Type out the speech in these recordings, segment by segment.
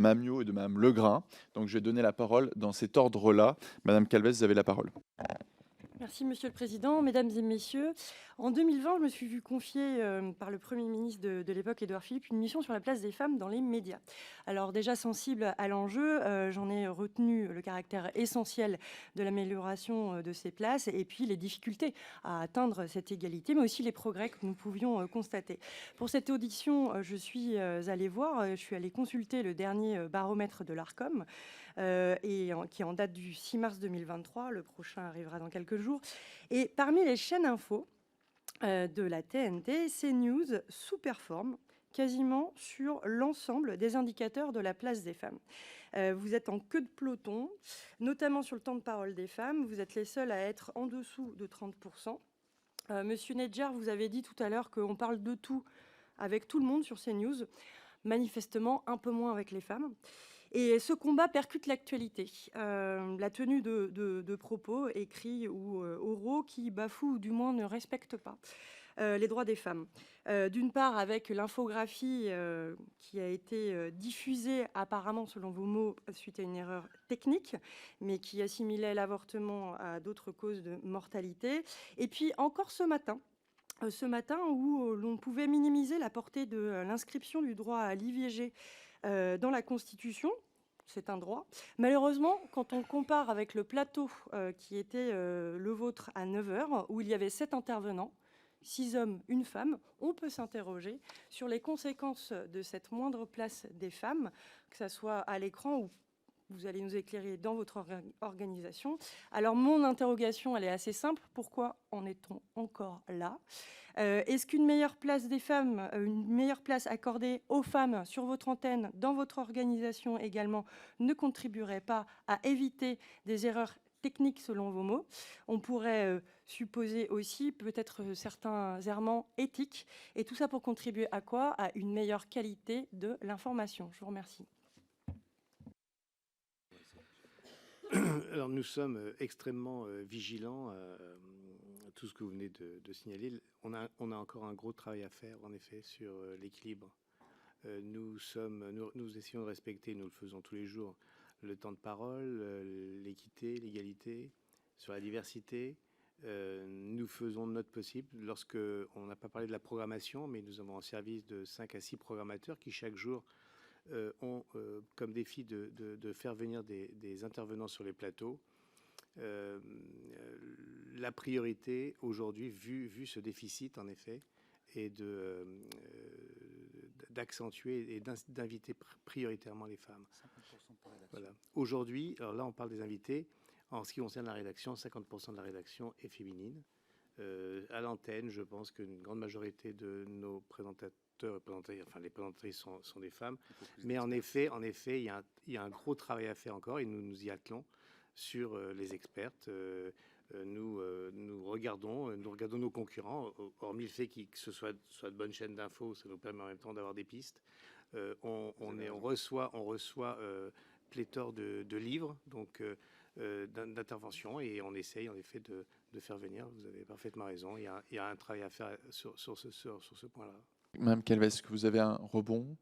Mamio et de Madame Legrain. Donc je vais donner la parole dans cet ordre-là. Madame Calvez, vous avez la parole. Merci Monsieur le Président, Mesdames et Messieurs. En 2020, je me suis vue confier par le Premier ministre de l'époque, Édouard Philippe, une mission sur la place des femmes dans les médias. Alors déjà sensible à l'enjeu, j'en ai retenu le caractère essentiel de l'amélioration de ces places et puis les difficultés à atteindre cette égalité, mais aussi les progrès que nous pouvions constater. Pour cette audition, je suis allée voir, je suis allée consulter le dernier baromètre de l'ARCOM, qui est en date du 6 mars 2023. Le prochain arrivera dans quelques jours. Et parmi les chaînes info de la TNT, CNews sous-performe quasiment sur l'ensemble des indicateurs de la place des femmes. Vous êtes en queue de peloton, notamment sur le temps de parole des femmes. Vous êtes les seuls à être en dessous de 30%. Monsieur Nedjar, vous avez dit tout à l'heure qu'on parle de tout avec tout le monde sur CNews, manifestement un peu moins avec les femmes. Et ce combat percute l'actualité. La tenue de propos écrits ou oraux qui bafouent ou du moins ne respectent pas les droits des femmes. D'une part, avec l'infographie qui a été diffusée apparemment, selon vos mots, suite à une erreur technique, mais qui assimilait l'avortement à d'autres causes de mortalité. Et puis encore ce matin où l'on pouvait minimiser la portée de l'inscription du droit à l'IVG dans la Constitution. C'est un droit. Malheureusement, quand on compare avec le plateau qui était le vôtre à 9 heures, où il y avait 7 intervenants, 6 hommes, une femme, on peut s'interroger sur les conséquences de cette moindre place des femmes, que ce soit à l'écran ou vous allez nous éclairer dans votre organisation. Alors, mon interrogation, elle est assez simple. Pourquoi en est-on encore là ? Est-ce qu'une meilleure place des femmes, une meilleure place accordée aux femmes sur votre antenne, dans votre organisation également, ne contribuerait pas à éviter des erreurs techniques selon vos mots? On pourrait supposer aussi peut-être certains errements éthiques. Et tout ça pour contribuer à quoi? À une meilleure qualité de l'information. Je vous remercie. Alors nous sommes extrêmement vigilants à tout ce que vous venez de signaler. On a encore un gros travail à faire, en effet, sur l'équilibre. Nous essayons de respecter, nous le faisons tous les jours, le temps de parole, l'équité, l'égalité, sur la diversité. Nous faisons de notre possible. On n'a pas parlé de la programmation, mais nous avons un service de 5 à 6 programmateurs qui, chaque jour, ont comme défi de faire venir des intervenants sur les plateaux. La priorité aujourd'hui, vu ce déficit en effet, est d'accentuer et d'inviter prioritairement les femmes. 50% pour rédaction. Voilà. Aujourd'hui, alors là on parle des invités, en ce qui concerne la rédaction, 50% de la rédaction est féminine. À l'antenne, je pense qu'une grande majorité de nos présentateurs, enfin les présentatrices sont des femmes, mais en effet, il y a un gros travail à faire encore et nous y attelons sur les expertes. Nous regardons nos concurrents, hormis le fait que ce soit de bonnes chaînes d'infos, ça nous permet en même temps d'avoir des pistes. On reçoit pléthore de livres, donc d'interventions, et on essaye en effet de faire venir. Vous avez parfaitement raison. Il y a un travail à faire sur ce point-là. Madame Calvez, est-ce que vous avez un rebond?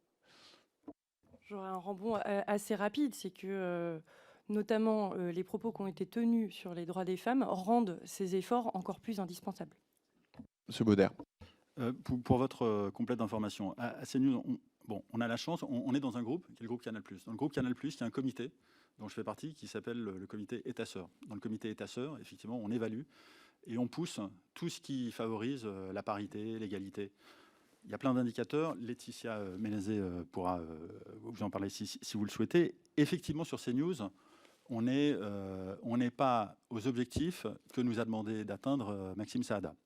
J'aurais un rebond assez rapide, c'est que notamment les propos qui ont été tenus sur les droits des femmes rendent ces efforts encore plus indispensables. Monsieur Bauder. Pour votre complète information, à CNews, on a la chance, on est dans un groupe, qui est le groupe Canal+. Dans le groupe Canal+, il y a un comité dont je fais partie, qui s'appelle le comité État-Sœur. Dans le comité État-Sœur, effectivement, on évalue et on pousse tout ce qui favorise la parité, l'égalité. Il y a plein d'indicateurs. Laetitia Ménézé pourra vous en parler si vous le souhaitez. Effectivement, sur CNews, on n'est pas aux objectifs que nous a demandé d'atteindre Maxime Saada.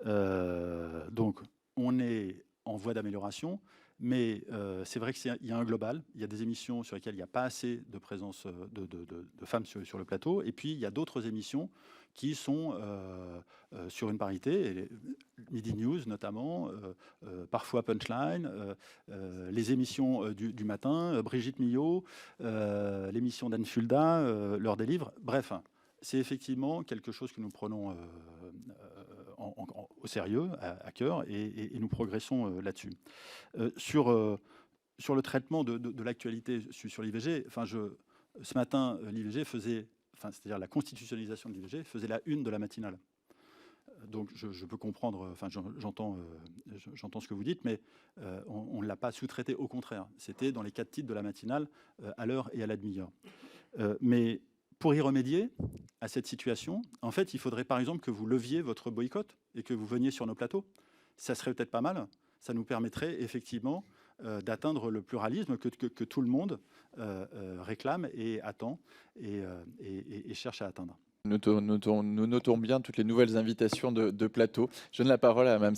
Donc, on est en voie d'amélioration, mais c'est vrai qu'il y a un global. Il y a des émissions sur lesquelles il n'y a pas assez de présence de femmes sur le plateau, et puis il y a d'autres émissions qui sont sur une parité, Midi News notamment, parfois Punchline, les émissions du matin, Brigitte Millot, l'émission d'Anne Fulda, l'heure des livres, bref. C'est effectivement quelque chose que nous prenons au sérieux, à cœur, et nous progressons là-dessus. Sur sur le traitement de l'actualité sur l'IVG, ce matin, l'IVG faisait, c'est-à-dire la constitutionnalisation de l'IVG faisait la une de la matinale. Donc je peux comprendre, j'entends ce que vous dites, mais on ne l'a pas sous-traité, au contraire. C'était dans les 4 titres de la matinale, à l'heure et à la demi-heure. Mais pour y remédier à cette situation, en fait, il faudrait par exemple que vous leviez votre boycott et que vous veniez sur nos plateaux. Ça serait peut-être pas mal. Ça nous permettrait effectivement d'atteindre le pluralisme que tout le monde réclame et attend et cherche à atteindre. Nous notons bien toutes les nouvelles invitations de plateau. Je donne la parole à Mme